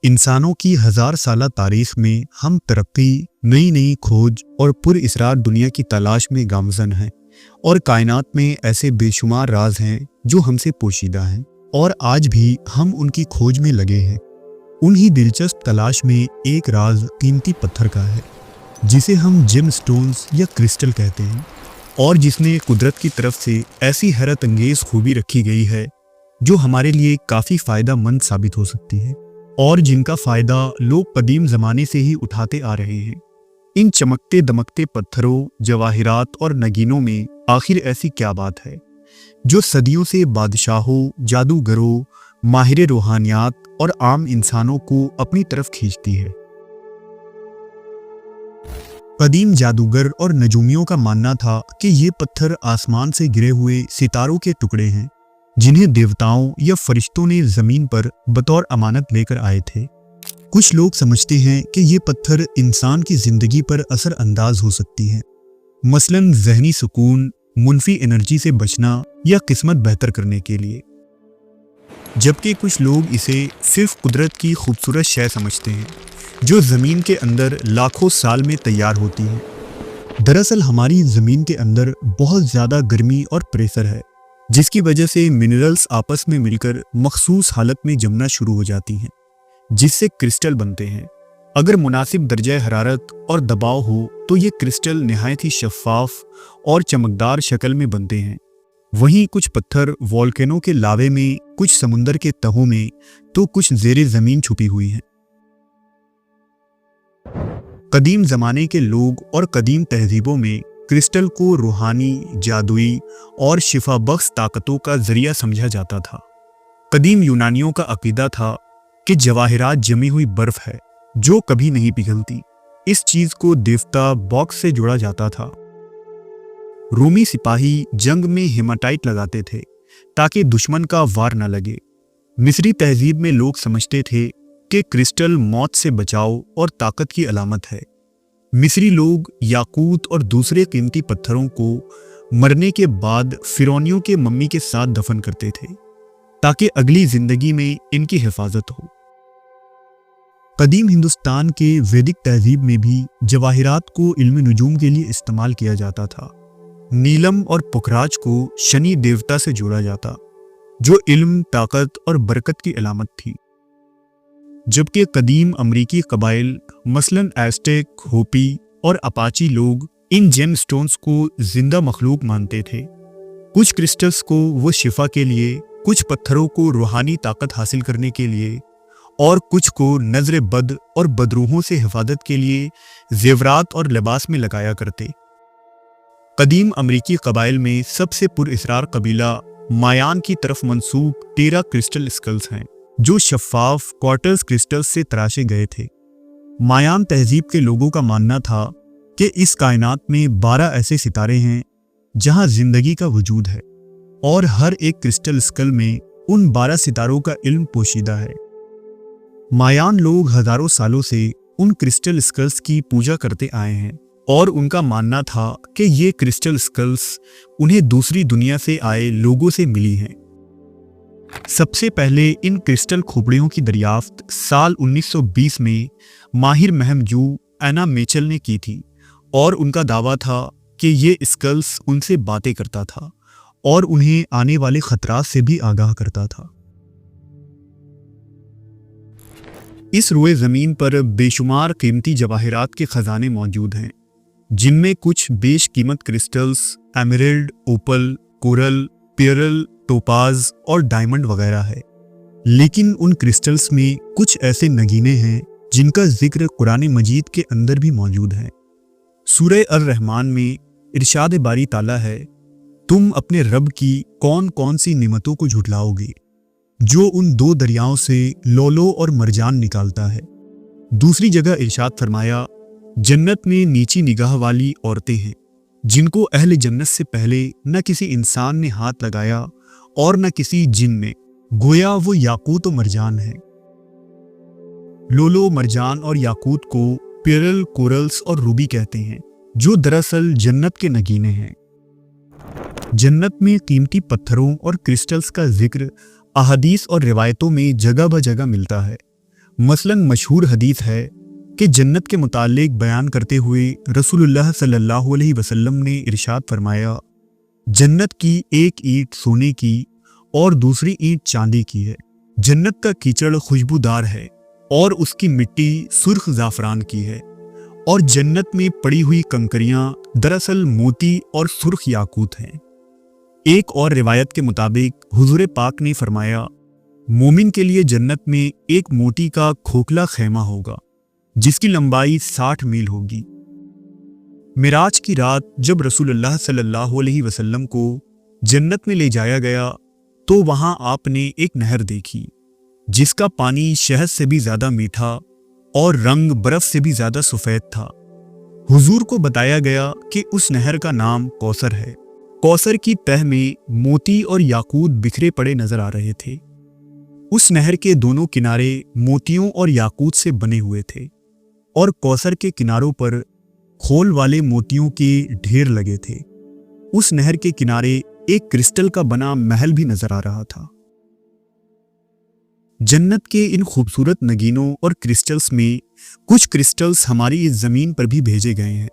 इंसानों की हजार साला तारीख में हम तरक्की, नई नई खोज और पुरअसरार दुनिया की तलाश में गामज़न हैं और कायनात में ऐसे बेशुमार राज हैं जो हमसे पोशीदा हैं और आज भी हम उनकी खोज में लगे हैं। उन्हीं दिलचस्प तलाश में एक राज कीमती पत्थर का है जिसे हम जेम स्टोन्स या क्रिस्टल कहते हैं और जिसने कुदरत की तरफ से ऐसी हैरत अंगेज खूबी रखी गई है जो हमारे लिए काफ़ी फ़ायदा मंद साबित हो सकती है और जिनका फ़ायदा लोग कदीम ज़माने से ही उठाते आ रहे हैं। इन चमकते दमकते पत्थरों, जवाहिरात और नगीनों में आखिर ऐसी क्या बात है जो सदियों से बादशाहों, जादूगरों, माहिर रूहानियात और आम इंसानों को अपनी तरफ खींचती है। कदीम जादूगर और नजूमियों का मानना था कि ये पत्थर आसमान से गिरे हुए सितारों के टुकड़े हैं जिन्हें देवताओं या फरिश्तों ने जमीन पर बतौर अमानत लेकर आए थे। कुछ लोग समझते हैं कि ये पत्थर इंसान की जिंदगी पर असर अंदाज हो सकती हैं, मसलन जहनी सुकून, मुनफी एनर्जी से बचना या किस्मत बेहतर करने के लिए, जबकि कुछ लोग इसे सिर्फ कुदरत की खूबसूरत शय समझते हैं जो ज़मीन के अंदर लाखों साल में तैयार होती है। दरअसल हमारी ज़मीन के अंदर बहुत ज़्यादा गर्मी और प्रेशर है जिसकी वजह से मिनरल्स आपस में मिलकर मखसूस हालत में जमना शुरू हो जाती हैं जिससे क्रिस्टल बनते हैं। अगर मुनासिब दर्जा हरारत और दबाव हो तो ये क्रिस्टल निहायत ही शफ़ाफ और चमकदार शक्ल में बनते हैं। वहीं कुछ पत्थर वोल्केनों के लावे में, कुछ समुंदर के तहों में तो कुछ ज़ेरे ज़मीन छुपी हुई हैं। कदीम ज़माने के लोग और कदीम तहजीबों में क्रिस्टल को रूहानी, जादुई और शिफा बख्श ताकतों का जरिया समझा जाता था। कदीम यूनानियों का अकीदा था कि जवाहिरात जमी हुई बर्फ है जो कभी नहीं पिघलती। इस चीज को देवता बॉक्स से जोड़ा जाता था। रूमी सिपाही जंग में हेमाटाइट लगाते थे ताकि दुश्मन का वार न लगे। मिस्री तहजीब में लोग समझते थे कि क्रिस्टल मौत से बचाव और ताकत की अलामत है। मिस्री लोग याकूत और दूसरे कीमती पत्थरों को मरने के बाद फिरौनियों के मम्मी के साथ दफन करते थे ताकि अगली जिंदगी में इनकी हिफाजत हो। कदीम हिंदुस्तान के वैदिक तहजीब में भी जवाहिरात को इल्म नुजूम के लिए इस्तेमाल किया जाता था। नीलम और पुखराज को शनि देवता से जोड़ा जाता जो इल्म, ताकत और बरकत की अलामत थी, जबकि कदीम अमरीकी कबाइल मसलन एस्टेक, होपी और अपाची लोग इन जेम स्टोन्स को जिंदा मखलूक मानते थे। कुछ क्रिस्टल्स को वो शिफा के लिए, कुछ पत्थरों को रूहानी ताकत हासिल करने के लिए और कुछ को नजर बद और बदरूहों से हिफाजत के लिए जेवरात और लिबास में लगाया करते। कदीम अमरीकी कबाइल में सबसे पुरअसरार कबीला मायान की तरफ मंसूब 13 क्रिस्टल स्कल्स हैं जो शफ़ाफ क्वार्टर्स क्रिस्टल्स से तराशे गए थे। मायान तहजीब के लोगों का मानना था कि इस कायनात में 12 ऐसे सितारे हैं जहां जिंदगी का वजूद है और हर एक क्रिस्टल स्कल में उन 12 सितारों का इल्म पोशीदा है। मायान लोग हजारों सालों से उन क्रिस्टल स्कल्स की पूजा करते आए हैं और उनका मानना था कि ये क्रिस्टल स्कल्स उन्हें दूसरी दुनिया से आए लोगों से मिली हैं। सबसे पहले इन क्रिस्टल खोपड़ियों की दरियाफ्त साल 1920 में माहिर महमजू एना मेचल ने की थी और उनका दावा था कि ये स्कल्स उनसे बातें करता था और उन्हें आने वाले खतरात से भी आगाह करता था। इस रोए ज़मीन पर बेशुमार कीमती जवाहिरात के खजाने मौजूद हैं जिनमें कुछ बेशकीमत क्रिस्टल्स एमरल्ड, ओपल, कोरल, पेरल, टोपाज और डायमंड वगैरह है। लेकिन उन क्रिस्टल्स में कुछ ऐसे नगीने हैं जिनका जिक्र कुरान मजीद के अंदर भी मौजूद है। सूरह अर-रहमान में इरशाद बारी ताला है, तुम अपने रब की कौन कौन सी निमतों को झुठलाओगे जो उन 2 दरियाओं से लोलो और मरजान निकालता है। दूसरी जगह इरशाद फरमाया, जन्नत में नीची निगाह वाली औरतें हैं जिनको अहले जन्नत से पहले न किसी इंसान ने हाथ लगाया और न किसी जिन ने, गोया वो याकूत और मरजान है। लोलो, मरजान और याकूत को पेरल, कोरल्स और रूबी कहते हैं जो दरअसल जन्नत के नगीने हैं। जन्नत में कीमती पत्थरों और क्रिस्टल्स का जिक्र अहादीस और रिवायतों में जगह ब जगह मिलता है। مثلاً مشہور حدیث ہے کہ جنت کے متعلق بیان کرتے ہوئے رسول اللہ صلی اللہ علیہ وسلم نے ارشاد فرمایا، جنت کی ایک اینٹ سونے کی اور دوسری اینٹ چاندی کی ہے۔ جنت کا کیچڑ خوشبودار ہے اور اس کی مٹی سرخ زعفران کی ہے، اور جنت میں پڑی ہوئی کنکریاں دراصل موتی اور سرخ یاقوت ہیں۔ ایک اور روایت کے مطابق حضور پاک نے فرمایا، مومن کے لیے جنت میں ایک موتی کا کھوکھلا خیمہ ہوگا جس کی لمبائی 60 میل ہوگی۔ معراج کی رات جب رسول اللہ صلی اللہ علیہ وسلم کو جنت میں لے جایا گیا تو وہاں آپ نے ایک نہر دیکھی جس کا پانی شہد سے بھی زیادہ میٹھا اور رنگ برف سے بھی زیادہ سفید تھا۔ حضور کو بتایا گیا کہ اس نہر کا نام کوثر ہے۔ کوثر کی تہ میں موتی اور یاقوت بکھرے پڑے نظر آ رہے تھے۔ اس نہر کے دونوں کنارے موتیوں اور یاقوت سے بنے ہوئے تھے، اور کوثر کے کناروں پر کھول والے موتیوں کے ڈھیر لگے تھے۔ اس نہر کے کنارے ایک کرسٹل کا بنا محل بھی نظر آ رہا تھا۔ جنت کے ان خوبصورت نگینوں اور کرسٹلز میں کچھ کرسٹلز ہماری اس زمین پر بھی بھیجے گئے ہیں،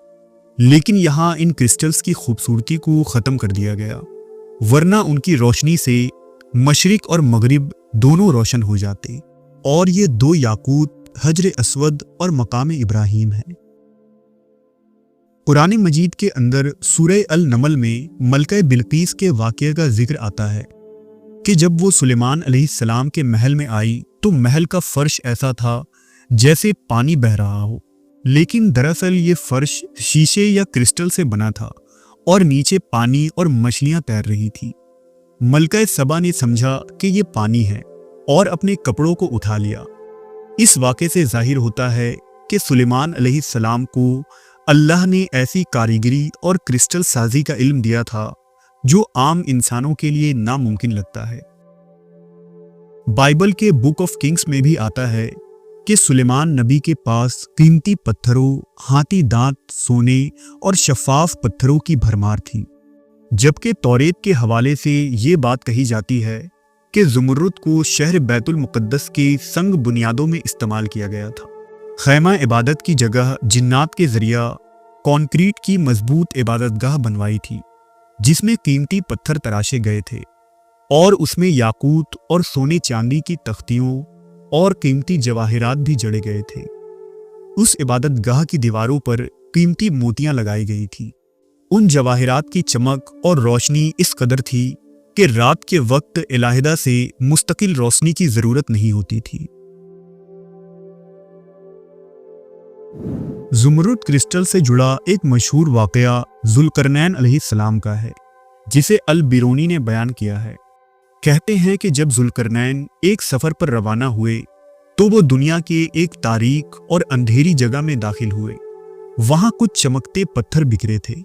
لیکن یہاں ان کرسٹلز کی خوبصورتی کو ختم کر دیا گیا، ورنہ ان کی روشنی سے مشرق اور مغرب دونوں روشن ہو جاتے، اور یہ دو یاقوت حجر اسود اور مقام ابراہیم ہیں۔ قرآن مجید کے اندر سورہ النمل میں ملکہ بلقیس کے واقعے کا ذکر آتا ہے کہ جب وہ سلیمان علیہ السلام کے محل میں آئی تو محل کا فرش ایسا تھا جیسے پانی بہہ رہا ہو، لیکن دراصل یہ فرش شیشے یا کرسٹل سے بنا تھا اور نیچے پانی اور مچھلیاں تیر رہی تھی۔ ملکہ سبا نے سمجھا کہ یہ پانی ہے اور اپنے کپڑوں کو اٹھا لیا۔ اس واقعے سے ظاہر ہوتا ہے کہ سلیمان علیہ السلام کو اللہ نے ایسی کاریگری اور کرسٹل سازی کا علم دیا تھا جو عام انسانوں کے لیے ناممکن لگتا ہے۔ بائبل کے بک آف کنگز میں بھی آتا ہے کہ سلیمان نبی کے پاس قیمتی پتھروں، ہاتھی دانت سونے اور شفاف پتھروں کی بھرمار تھی، جبکہ توریت کے حوالے سے یہ بات کہی جاتی ہے کہ زمرد کو شہر بیت المقدس کی سنگ بنیادوں میں استعمال کیا گیا تھا۔ خیمہ عبادت کی جگہ جنات کے ذریعہ کانکریٹ کی مضبوط عبادت گاہ بنوائی تھی جس میں قیمتی پتھر تراشے گئے تھے، اور اس میں یاقوت اور سونے چاندی کی تختیوں اور قیمتی جواہرات بھی جڑے گئے تھے۔ اس عبادت گاہ کی دیواروں پر قیمتی موتیاں لگائی گئی تھی۔ ان جواہرات کی چمک اور روشنی اس قدر تھی کہ رات کے وقت علیحدہ سے مستقل روشنی کی ضرورت نہیں ہوتی تھی۔ زمرد کرسٹل سے جڑا ایک مشہور واقعہ ذوالقرنین علیہ السلام کا ہے جسے البیرونی نے بیان کیا ہے۔ کہتے ہیں کہ جب ذوالقرنین ایک سفر پر روانہ ہوئے تو وہ دنیا کے ایک تاریک اور اندھیری جگہ میں داخل ہوئے۔ وہاں کچھ چمکتے پتھر بکھرے تھے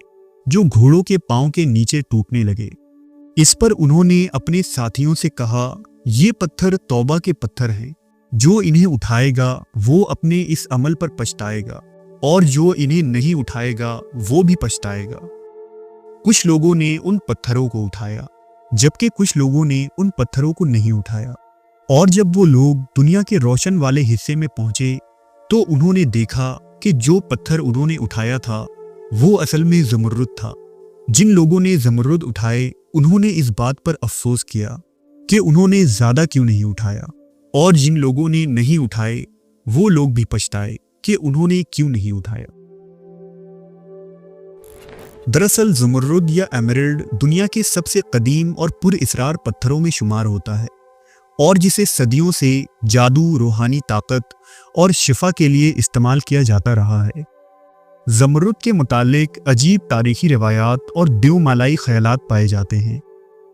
جو گھوڑوں کے پاؤں کے نیچے ٹوٹنے لگے۔ اس پر انہوں نے اپنے ساتھیوں سے کہا، یہ پتھر توبہ کے پتھر ہیں، جو انہیں اٹھائے گا وہ اپنے اس عمل پر پچھتائے گا، اور جو انہیں نہیں اٹھائے گا وہ بھی پچھتائے گا۔ کچھ لوگوں نے ان پتھروں کو اٹھایا جبکہ کچھ لوگوں نے ان پتھروں کو نہیں اٹھایا، اور جب وہ لوگ دنیا کے روشن والے حصے میں پہنچے تو انہوں نے دیکھا کہ جو پتھر انہوں نے اٹھایا تھا وہ اصل میں زمرد تھا۔ جن لوگوں نے زمرد اٹھائے انہوں نے اس بات پر افسوس کیا کہ انہوں نے زیادہ کیوں نہیں اٹھایا، اور جن لوگوں نے نہیں اٹھائے وہ لوگ بھی پچھتائے کہ انہوں نے کیوں نہیں اٹھایا۔ دراصل زمرد یا ایمرلڈ دنیا کے سب سے قدیم اور پر اسرار پتھروں میں شمار ہوتا ہے، اور جسے صدیوں سے جادو، روحانی طاقت اور شفا کے لیے استعمال کیا جاتا رہا ہے۔ زمرد کے متعلق عجیب تاریخی روایات اور دیو مالائی خیالات پائے جاتے ہیں۔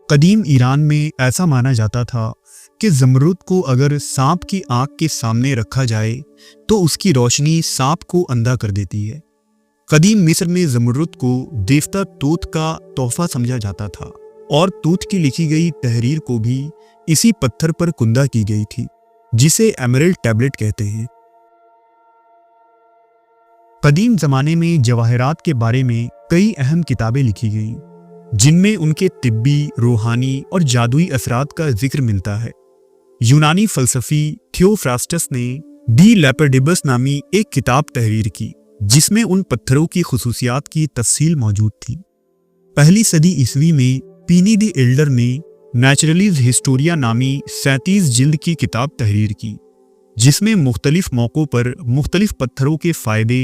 قدیم ایران میں ایسا مانا جاتا تھا کہ زمرد کو اگر سانپ کی آنکھ کے سامنے رکھا جائے تو اس کی روشنی سانپ کو اندھا کر دیتی ہے۔ قدیم مصر میں زمرد کو دیوتا توت کا تحفہ سمجھا جاتا تھا، اور توت کی لکھی گئی تحریر کو بھی اسی پتھر پر کندہ کی گئی تھی، جسے ایمرلڈ ٹیبلٹ کہتے ہیں۔ قدیم زمانے میں جواہرات کے بارے میں کئی اہم کتابیں لکھی گئیں جن میں ان کے طبی، روحانی اور جادوئی اثرات کا ذکر ملتا ہے۔ یونانی فلسفی تھیوفراسٹس نے डी लैपर्डिबस नामी एक किताब तहरीर की जिसमें उन पत्थरों की खुसूसियात की तफसील मौजूद थी। पहली सदी ईस्वी में प्लिनी द एल्डर ने नेचुरलिस हिस्टोरिया नामी 37 जिल्द की किताब तहरीर की, जिसमें मुख्तलिफ मौक़ों पर मुख्तलिफ पत्थरों के फ़ायदे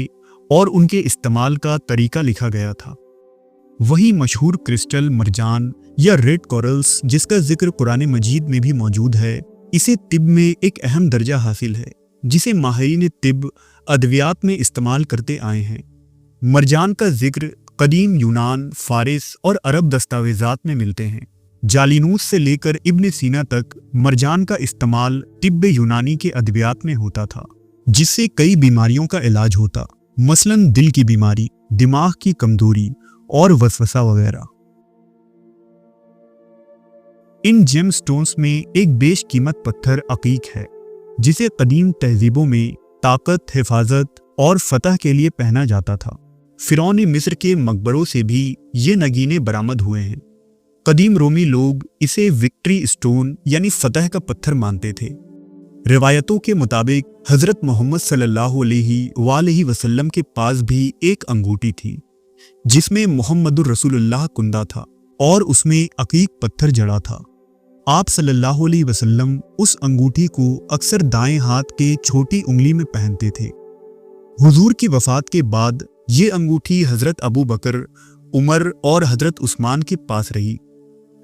और उनके इस्तेमाल का तरीका लिखा गया था। वही मशहूर क्रिस्टल मरजान या रेड कोरल्स, जिसका जिक्र कुरान मजीद में भी मौजूद है, इसे तिब में एक अहम दर्जा हासिल है, जिसे माहिरीन तिब अद्वियात में इस्तेमाल करते आए हैं। मरजान का जिक्र कदीम यूनान, फारिस और अरब दस्तावेज़ात में मिलते हैं। जालिनूस से लेकर इब्न सीना तक मरजान का इस्तेमाल तिब्ब यूनानी के अद्वियात में होता था, जिससे कई बीमारियों का इलाज होता, मसलन दिल की बीमारी, दिमाग की कमजोरी और वसवसा वगैरह। इन जेम स्टोन्स में एक बेशकीमत पत्थर अकीक है, जिसे कदीम तहजीबों में ताकत, हिफाजत और फतह के लिए पहना जाता था। फिरौन मिस्र के मकबरों से भी ये नगीने बरामद हुए हैं। कदीम रोमी लोग इसे विक्ट्री स्टोन यानी फतह का पत्थर मानते थे। रिवायतों के मुताबिक हज़रत मोहम्मद सल्लल्लाहु अलैहि वसल्लम के पास भी एक अंगूठी थी, जिसमें मुहम्मदुर रसूलुल्लाह कुंदा था और उसमें अकीक पत्थर जड़ा था। आप सल्लल्लाहु अलैहि वसल्लम उस अंगूठी को अक्सर दाएं हाथ के छोटी उंगली में पहनते थे। हुजूर की वफात के बाद ये अंगूठी हज़रत अबू बकर, उमर और हज़रत उस्मान के पास रही।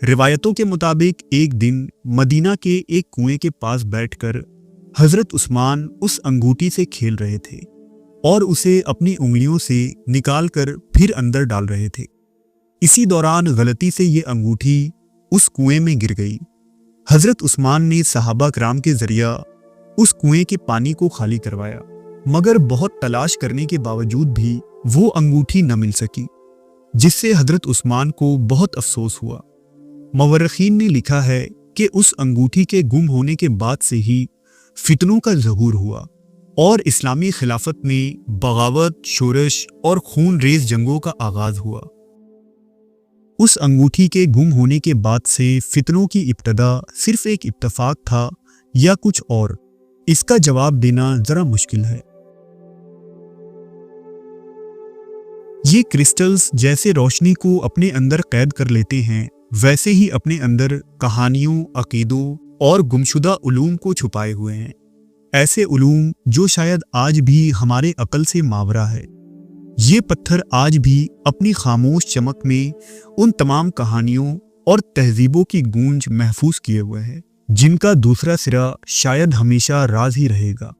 रिवायतों के मुताबिक एक दिन मदीना के एक कुएं के पास बैठकर हज़रत उस्मान उस अंगूठी से खेल रहे थे और उसे अपनी उंगलियों से निकालकर फिर अंदर डाल रहे थे। इसी दौरान गलती से ये अंगूठी उस कुएं में गिर गई। हज़रत उस्मान ने सहाबा कराम के जरिया उस कुएं के पानी को खाली करवाया, मगर बहुत तलाश करने के बावजूद भी वो अंगूठी न मिल सकी, जिससे हज़रत उस्मान को बहुत अफसोस हुआ। मवर्रिखीन ने लिखा है कि उस अंगूठी के गुम होने के बाद से ही फितनों का ज़हूर हुआ और इस्लामी खिलाफत में बगावत, शोरश और खून रेज जंगों का आगाज़ हुआ। उस अंगूठी के गुम होने के बाद से फितनों की इब्तदा सिर्फ एक इत्तफाक था या कुछ और, इसका जवाब देना ज़रा मुश्किल है। ये क्रिस्टल्स जैसे रोशनी को अपने अंदर कैद कर लेते हैं, वैसे ही अपने अंदर कहानियों, अकीदों और गुमशुदा उलूम को छुपाए हुए हैं। ऐसे उलूम जो शायद आज भी हमारे अकल से मावरा है। ये पत्थर आज भी अपनी खामोश चमक में उन तमाम कहानियों और तहजीबों की गूंज महफूज किए हुए हैं, जिनका दूसरा सिरा शायद हमेशा राज ही रहेगा।